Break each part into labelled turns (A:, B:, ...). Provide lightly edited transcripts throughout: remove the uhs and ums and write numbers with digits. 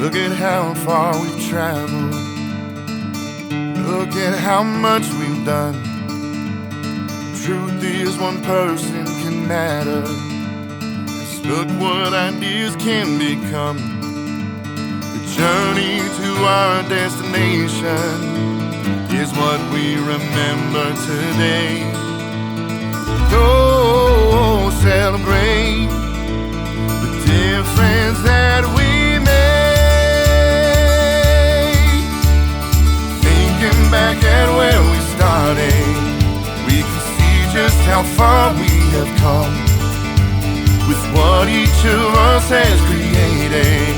A: Look at how far we've traveled. Look at how much we've done. Truth is, one person can matter. Just look what ideas can become. The journey to our destination is what we remember today. Oh, celebrate the difference that we made. Thinking back at where we started, we can see just how far we have come with what each of us has created.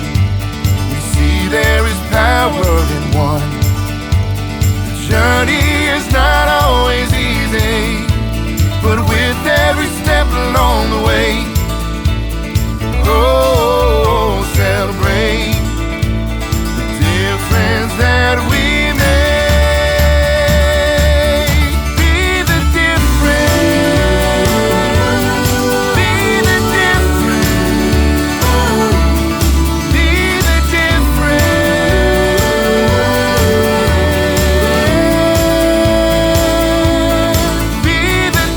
A: We see there is power in one. The journey is not always easy, but with every step along the way, oh, celebrate the difference that we made. Be the difference. Be the difference. Be the difference. Be the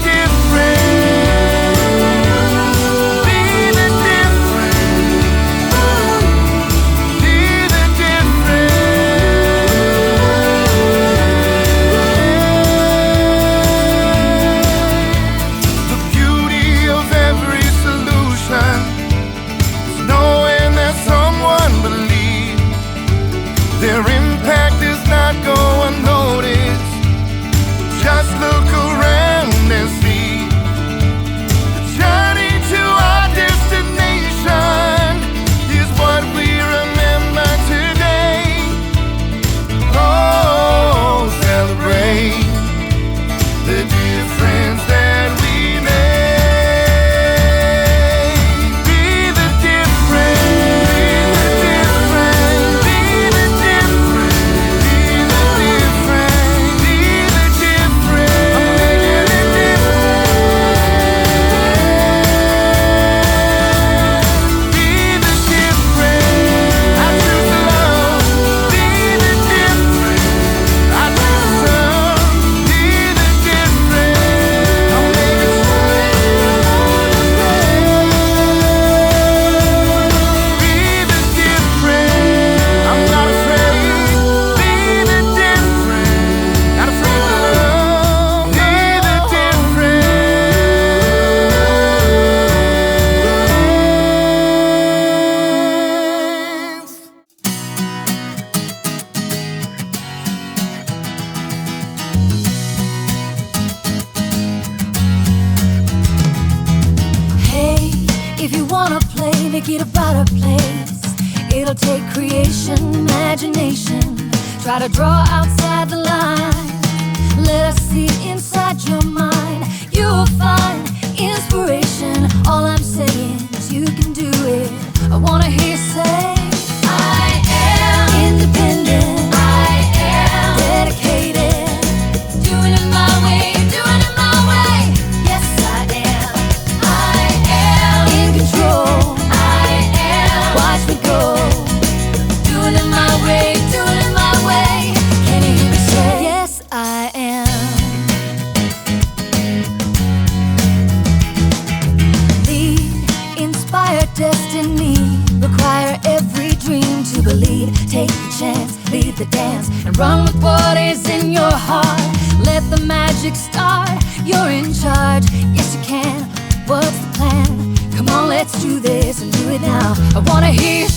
A: their impact does not go unnoticed. Just look around and see the journey to our destination is what we remember today. Oh, celebrate the difference that we made. Be the difference. Be the difference. Be the difference. Be the difference. I'm making a difference. Be the difference. I choose love. Be the difference. I choose love. Be the difference. I'm making be the difference. I'm not afraid. Be the difference. Not afraid to love. Be the difference.
B: Hey, if you wanna play, make it about a place. It'll take creation, imagination. Try to draw outside the line. Let us see inside your mind. You'll find inspiration. All I'm saying is you can do it. I wanna hear you say, I am independent. I am dedicated. Doing it my way, doing it my way. Yes, I am. I am in control. I am. Watch me go. Doing it my way, doing it my way. Can you hear me say, yes, I am. Lead, inspire destiny. Require every dream to believe. Take the chance, lead the dance, and run with what is in your heart. Let the magic start. You're in charge. Yes, you can. What's the plan? Come on, let's do this and do it now. I wanna hear you